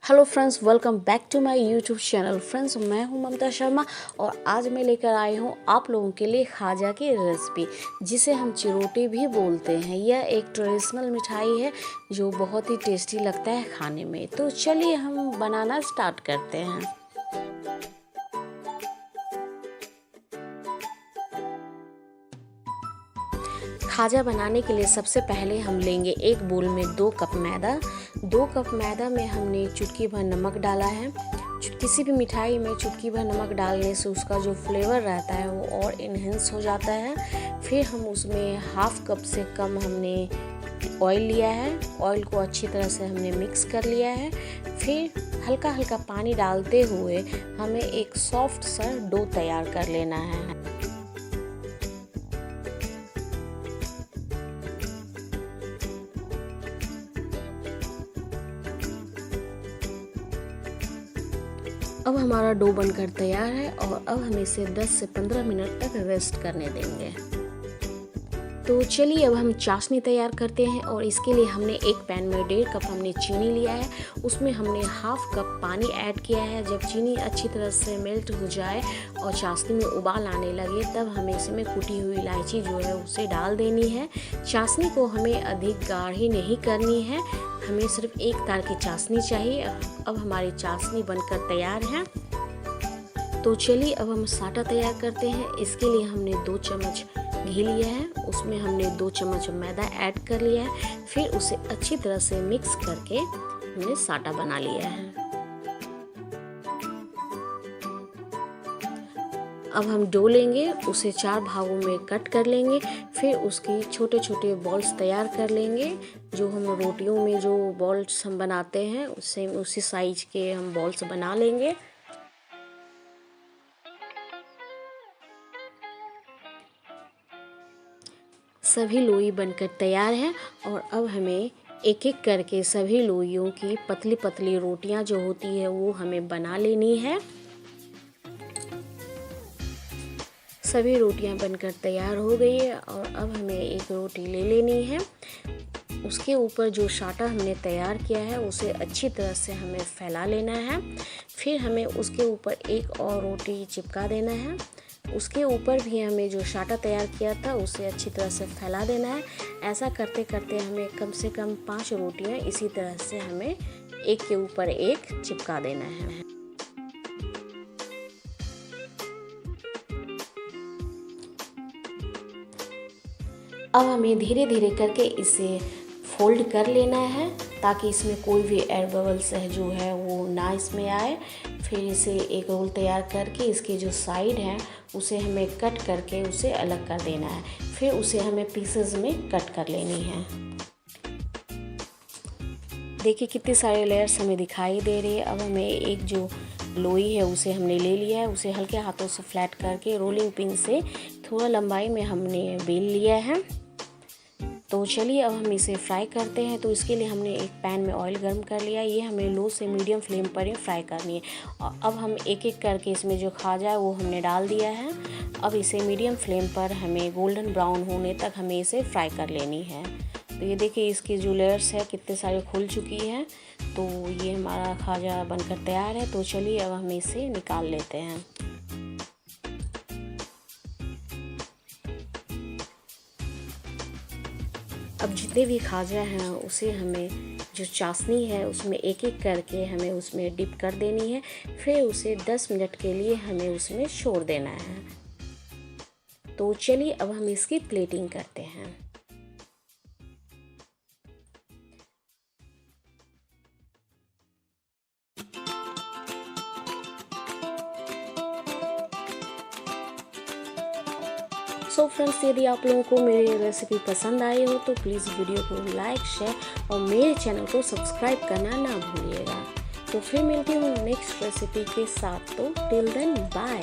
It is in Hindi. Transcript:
Hello friends, welcome back to my YouTube channel. Friends, मैं हूं ममता शर्मा और आज मैं लेकर आई हूं आप लोगों के लिए खाजा की रेसिपी, जिसे हम चिरोटी भी बोलते हैं। यह एक ट्रेडिशनल मिठाई है जो बहुत ही टेस्टी लगता है खाने में। तो चलिए हम बनाना स्टार्ट करते हैं। खाजा बनाने के लिए सबसे पहले हम लेंगे एक बोल में 2 कप मैदा। 2 कप मैदा में हमने चुटकी भर नमक डाला है। किसी भी मिठाई में चुटकी भर नमक डालने से उसका जो फ्लेवर रहता है वो और इन्हेंस हो जाता है। फिर हम उसमें हाफ कप से कम हमने ऑयल लिया है। ऑयल को अच्छी तरह से हमने मिक्स कर लिया है। फिर हल्का हल्का पानी डालते हुए हमें एक सॉफ्ट सा डो तैयार कर लेना है। अब हमारा डो बनकर तैयार है और अब हम इसे 10 से 15 मिनट तक रेस्ट करने देंगे। तो चलिए अब हम चाशनी तैयार करते हैं और इसके लिए हमने एक पैन में 1.5 कप हमने चीनी लिया है। उसमें हमने हाफ कप पानी ऐड किया है। जब चीनी अच्छी तरह से मेल्ट हो जाए और चाशनी में उबाल आने लगे तब हमें इसमें कुटी हुई इलायची जो है उसे डाल देनी है। चाशनी को हमें अधिक गाढ़ी नहीं करनी है, हमें सिर्फ एक तार की चाशनी चाहिए। अब हमारी चाशनी बनकर तैयार है। तो चलिए अब हम साटा तैयार करते हैं। इसके लिए हमने 2 चम्मच घी लिया है, उसमें हमने 2 चम्मच मैदा ऐड कर लिया है। फिर उसे अच्छी तरह से मिक्स करके हमने साटा बना लिया है। अब हम डो लेंगे, उसे 4 भागों में कट कर लेंगे। फिर उसके छोटे छोटे बॉल्स तैयार कर लेंगे। जो हम रोटियों में जो बॉल्स हम बनाते हैं उससे उसी साइज के हम बॉल्स बना लेंगे। सभी लोई बनकर तैयार है और अब हमें एक एक करके सभी लोइयों की पतली पतली रोटियां जो होती है वो हमें बना लेनी है। सभी रोटियां बनकर तैयार हो गई है और अब हमें एक रोटी ले लेनी है। उसके ऊपर जो साटा हमने तैयार किया है उसे अच्छी तरह से हमें फैला लेना है। फिर हमें उसके ऊपर एक और रोटी चिपका देना है। उसके ऊपर भी हमें जो साटा तैयार किया था उसे अच्छी तरह से फैला देना है। ऐसा करते करते हमें कम से कम 5 रोटियां इसी तरह से हमें एक के ऊपर एक चिपका देना है। अब हमें धीरे धीरे करके इसे फोल्ड कर लेना है ताकि इसमें कोई भी एयर बबल्स है जो है वो ना इसमें आए। फिर इसे एक रोल तैयार करके इसके जो साइड है उसे हमें कट करके उसे अलग कर देना है। फिर उसे हमें पीसेस में कट कर लेनी है। देखिए कितने सारे लेयर्स हमें दिखाई दे रही है। अब हमें एक जो लोई है उसे हमने ले लिया है, उसे हल्के हाथों से फ्लैट करके रोलिंग पिन से थोड़ा लंबाई में हमने बेल लिया है। तो चलिए अब हम इसे फ्राई करते हैं। तो इसके लिए हमने एक पैन में ऑयल गर्म कर लिया। ये हमें लो से मीडियम फ्लेम पर ही फ्राई करनी है। और अब हम एक एक करके इसमें जो खाजा है वो हमने डाल दिया है। अब इसे मीडियम फ्लेम पर हमें गोल्डन ब्राउन होने तक हमें इसे फ्राई कर लेनी है। तो ये देखिए इसकी जो लेयर्स है कितने सारे खुल चुकी है। तो ये हमारा खाजा बनकर तैयार है। तो चलिए अब हम इसे निकाल लेते हैं। अब जितने भी खाजा हैं उसे हमें जो चाशनी है उसमें एक एक करके हमें उसमें डिप कर देनी है। फिर उसे 10 मिनट के लिए हमें उसमें छोड़ देना है। तो चलिए अब हम इसकी प्लेटिंग करते हैं। सो फ्रेंड्स, यदि आप लोगों को मेरी रेसिपी पसंद आई हो तो प्लीज़ वीडियो को लाइक, शेयर और मेरे चैनल को सब्सक्राइब करना ना भूलिएगा। तो फिर मिलती हूँ नेक्स्ट रेसिपी के साथ। तो टिल देन बाय।